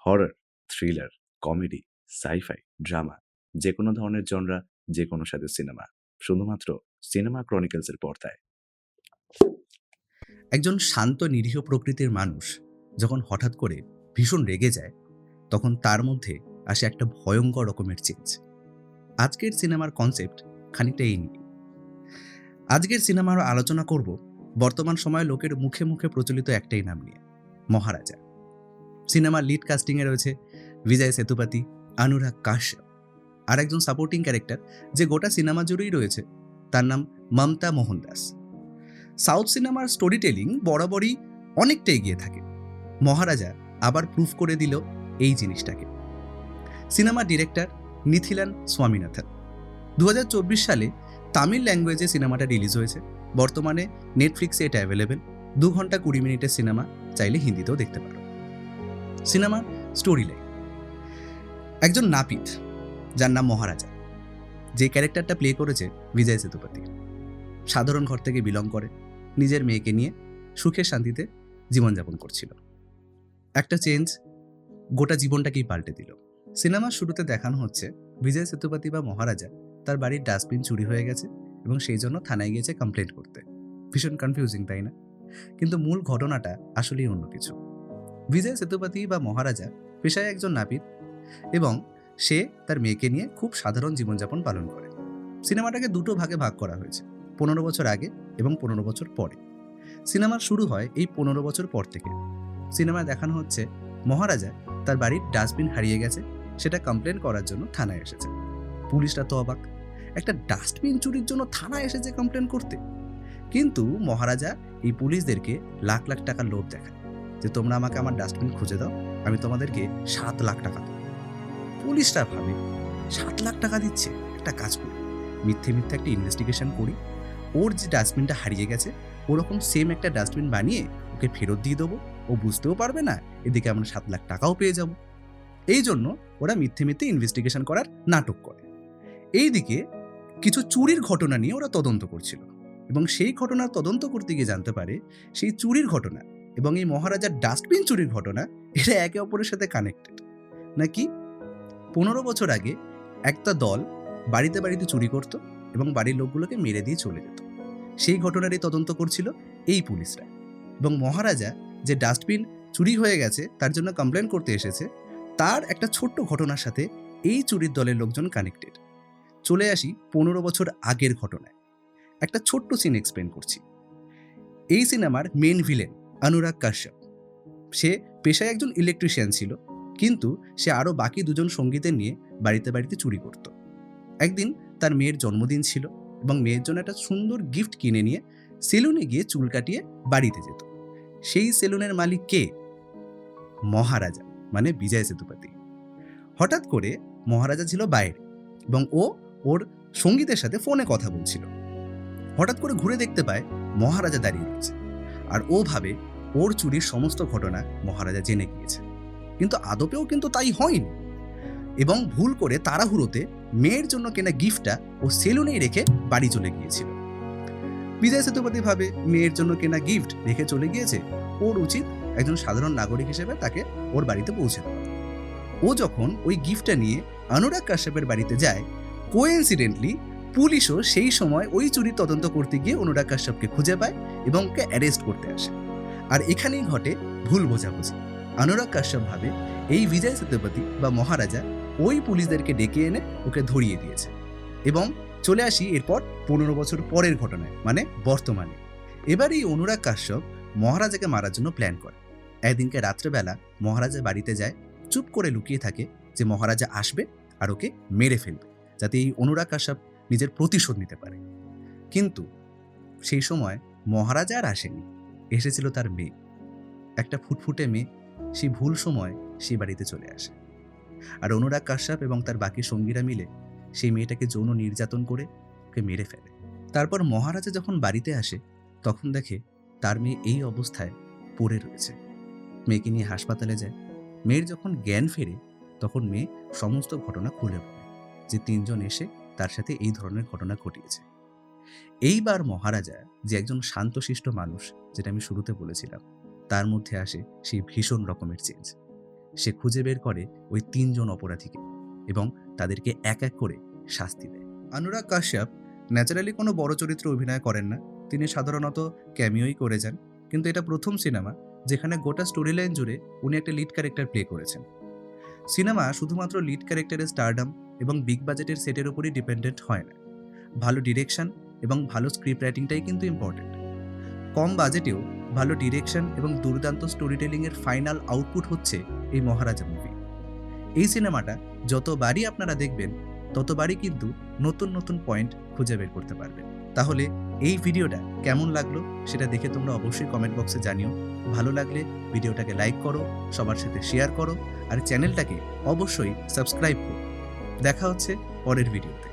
Horror, thriller, comedy, sci-fi, drama যেকোনো ধরনের genre, যেকোনো স্বাদের সিনেমা। শুধুমাত্র সিনেমা ক্রনিকলস এর পর্দায়। একজন শান্ত নিরীহ প্রকৃতির মানুষ যখন হঠাৎ করে ভীষণ রেগে যায়, তখন তার মধ্যে আসে একটা ভয়ঙ্কর রকমের চেঞ্জ। আজকের সিনেমার কনসেপ্ট খানিকটা এই নিয়ে। আজকের সিনেমার আলোচনা করব বর্তমান সময়ে লোকের মুখে মুখে প্রচলিত একটাই নাম নিয়ে, মহারাজা। সিনেমার লিড কাস্টিংয়ে রয়েছে বিজয় সেতুপতি, অনুরাগ কাশ্যপ, আর একজন সাপোর্টিং ক্যারেক্টার যে গোটা সিনেমা জুড়েই রয়েছে, তার নাম মমতা মোহনদাস। সাউথ সিনেমার স্টোরি টেলিং বরাবরই অনেকটা এগিয়ে থাকে। মহারাজা আবার প্রুফ করে দিল এই জিনিসটাকে। সিনেমার ডিরেক্টর নিথিলান স্বামীনাথন। 2024 সালে তামিল ল্যাঙ্গুয়েজে সিনেমাটা রিলিজ হয়েছে। বর্তমানে নেটফ্লিক্সে এটা অ্যাভেলেবেল। 2 ঘন্টা 20 মিনিটের সিনেমা, চাইলে হিন্দিতেও দেখতে পারো। সিনেমার স্টোরি লাইন: একজন নাপিত যার নাম মহারাজা, যে ক্যারেক্টারটা প্লে করেছে বিজয় সেতুপতি, সাধারণ ঘর থেকে বিলং করে, নিজের মেয়েকে নিয়ে সুখে শান্তিতে জীবনযাপন করছিল। একটা চেঞ্জ গোটা জীবনটাকেই পাল্টে দিল। সিনেমার শুরুতে দেখানো হচ্ছে বিজয় সেতুপতি বা মহারাজা তার বাড়ির ডাস্টবিন চুরি হয়ে গেছে এবং সেই জন্য থানায় গিয়েছে কমপ্লেন করতে। ভীষণ কনফিউজিং, তাই না? কিন্তু মূল ঘটনাটা আসলেই অন্য কিছু। বিজয় সেতুপতি বা মহারাজা পেশায় একজন নাপিত এবং সে তার মেয়েকে নিয়ে খুব সাধারণ জীবনযাপন পালন করে। সিনেমাটাকে দুটো ভাগে ভাগ করা হয়েছে, 15 বছর আগে এবং 15 বছর পরে। সিনেমার শুরু হয় এই 15 বছর পর থেকে। সিনেমায় দেখানো হচ্ছে মহারাজা তার বাড়ির ডাস্টবিন হারিয়ে গেছে, সেটা কমপ্লেন করার জন্য থানায় এসেছে। পুলিশরা তো অবাক, একটা ডাস্টবিন চুরির জন্য থানায় এসেছে কমপ্লেন করতে। কিন্তু মহারাজা এই পুলিশদেরকে লাখ লাখ টাকার লোভ দেখায় যে তোমরা আমাকে আমার ডাস্টবিন খুঁজে দাও, আমি তোমাদেরকে 7 লাখ টাকা দেবো। পুলিশরা ভাবে 7 লাখ টাকা দিচ্ছে, একটা কাজ করি, মিথ্যে মিথ্যে একটা ইনভেস্টিগেশন করি, ওর যে ডাস্টবিনটা হারিয়ে গেছে ওরকম সেম একটা ডাস্টবিন বানিয়ে ওকে ফেরত দিয়ে দেবো, ও বুঝতেও পারবে না, এদিকে আমরা 7 লাখ টাকাও পেয়ে যাব। এই জন্য ওরা মিথ্যে মিথ্যে ইনভেস্টিগেশন করার নাটক করে। এইদিকে কিছু চুরির ঘটনা নিয়ে ওরা তদন্ত করছিল এবং সেই ঘটনার তদন্ত করতে গিয়ে জানতে পারে সেই চুরির ঘটনা এবং এই মহারাজার ডাস্টবিন চুরির ঘটনা এটা একে অপরের সাথে কানেক্টেড। নাকি 15 বছর আগে একটা দল বাড়িতে বাড়িতে চুরি করত এবং বাড়ির লোকগুলোকে মেরে দিয়ে চলে যেত। সেই ঘটনারই তদন্ত করছিল এই পুলিশরা। এবং মহারাজা যে ডাস্টবিন চুরি হয়ে গেছে তার জন্য কমপ্লেন করতে এসেছে, তার একটা ছোট্ট ঘটনার সাথে এই চুরির দলের লোকজন কানেক্টেড। চলে আসি 15 বছর আগের ঘটনায়। একটা ছোট্ট সিন এক্সপ্লেন করছি। এই সিনেমার মেন ভিলেন অনুরাগ কাশ্যপ, সে পেশায় একজন ইলেকট্রিশিয়ান ছিল, কিন্তু সে আরও বাকি দুজন সঙ্গীদের নিয়ে বাড়িতে বাড়িতে চুরি করত। একদিন তার মেয়ের জন্মদিন ছিল এবং মেয়ের জন্য একটা সুন্দর গিফট কিনে নিয়ে সেলুনে গিয়ে চুল কাটিয়ে বাড়িতে যেত। সেই সেলুনের মালিক কে? মহারাজা, মানে বিজয় সেতুপতি। হঠাৎ করে মহারাজা ছিল বাইরে এবং ওর সঙ্গীতের সাথে ফোনে কথা বলছিল। হঠাৎ করে ঘুরে দেখতে পায় মহারাজা দাঁড়িয়ে রয়েছে, আর ও ভাবে ওর চুরির সমস্ত ঘটনা মহারাজা জেনে গিয়েছে। কিন্তু আদপেও কিন্তু তাই হয়নি এবং ভুল করে তাড়াহুড়োতে মেয়ের জন্য কেনা গিফটটা ও সেলুনেই রেখে বাড়ি চলে গিয়েছিল। বিজয় সেতুপতি ভাবে মেয়ের জন্য কেনা গিফট রেখে চলে গিয়েছে, ওর উচিত একজন সাধারণ নাগরিক হিসেবে তাকে ওর বাড়িতে পৌঁছে দেওয়া। ও যখন ওই গিফটটা নিয়ে অনুরাগ কাশ্যপের বাড়িতে যায়, কোইন্সিডেন্টলি পুলিশও সেই সময় ওই চুরির তদন্ত করতে গিয়ে অনুরাগ কাশ্যপকে খুঁজে পায় এবং ওকে অ্যারেস্ট করতে আসে। আর এখানেই ঘটে ভুল বোঝাবুঝি। অনুরাগ কাশ্যপ ভাবে এই বিজয় সেতুপতি বা মহারাজা ওই পুলিশদেরকে ডেকে এনে ওকে ধরিয়ে দিয়েছে। এবং চলে আসি এরপর 15 বছর পরের ঘটনায়, মানে বর্তমানে। এবার এই অনুরাগ কাশ্যপ মহারাজাকে মারার জন্য প্ল্যান করে। একদিনকে রাত্রেবেলা মহারাজা বাড়িতে যায়, চুপ করে লুকিয়ে থাকে যে মহারাজা আসবে আর ওকে মেরে ফেলবে, যাতে এই অনুরাগ কাশ্যপ নিজের প্রতিশোধ নিতে পারে। কিন্তু সেই সময় মহারাজা আর আসেনি, এসেছিল তার মেয়ে, একটা ফুটফুটে মেয়ে। সেই ভুল সময় সেই বাড়িতে চলে আসে আর অনুরাগ কাশ্যপ এবং তার বাকি সঙ্গীরা মিলে সেই মেয়েটাকে যৌন নির্যাতন করে ওকে মেরে ফেলে। তারপর মহারাজা যখন বাড়িতে আসে তখন দেখে তার মেয়ে এই অবস্থায় পড়ে রয়েছে। মেয়েকে নিয়ে হাসপাতালে যায়। মেয়ের যখন জ্ঞান ফেরে তখন মেয়ে সমস্ত ঘটনা খুলে বলে যে 3 জন এসে তার সাথে এই ধরনের ঘটনা ঘটিয়েছে। এইবার মহারাজা, যে একজন শান্তশিষ্ট মানুষ, যেটা আমি শুরুতে বলেছিলাম, তার মধ্যে আসে সেই ভীষণ রকমের চেঞ্জ। সে খুঁজে বের করে ওই ৩ জন অপরাধীকে এবং তাদেরকে এক এক করে শাস্তি দেয়। অনুরাগ কাশ্যপ ন্যাচারালি কোনো বড় চরিত্রে অভিনয় করেন না, তিনি সাধারণত ক্যামিওই করে যান, কিন্তু এটা প্রথম সিনেমা যেখানে গোটা স্টোরি লাইন জুড়ে উনি একটা লিড ক্যারেক্টার প্লে করেছেন। সিনেমা শুধুমাত্র লিড ক্যারেক্টারের স্টারডাম এবং বিগ বাজেটের সেটের উপরই ডিপেন্ডেন্ট হয় না, ভালো ডিরেকশন এবং ভালো স্ক্রিপ্ট রাইটিংটাই কিন্তু ইম্পর্টেন্ট। কম বাজেটেও ভালো ডিরেকশন এবং দুর্দান্ত স্টোরি টেলিংয়ের ফাইনাল আউটপুট হচ্ছে এই মহারাজা মুভি। এই সিনেমাটা যতবারই আপনারা দেখবেন ততবারই কিন্তু নতুন নতুন পয়েন্ট খুঁজে বের করতে পারবেন। তাহলে এই ভিডিওটা কেমন লাগলো সেটা দেখে তোমরা অবশ্যই কমেন্ট বক্সে জানিও। ভালো লাগলে ভিডিওটাকে লাইক করো, সবার সাথে শেয়ার করো, আর চ্যানেলটাকে অবশ্যই সাবস্ক্রাইব করো। দেখা হচ্ছে পরের ভিডিওতে।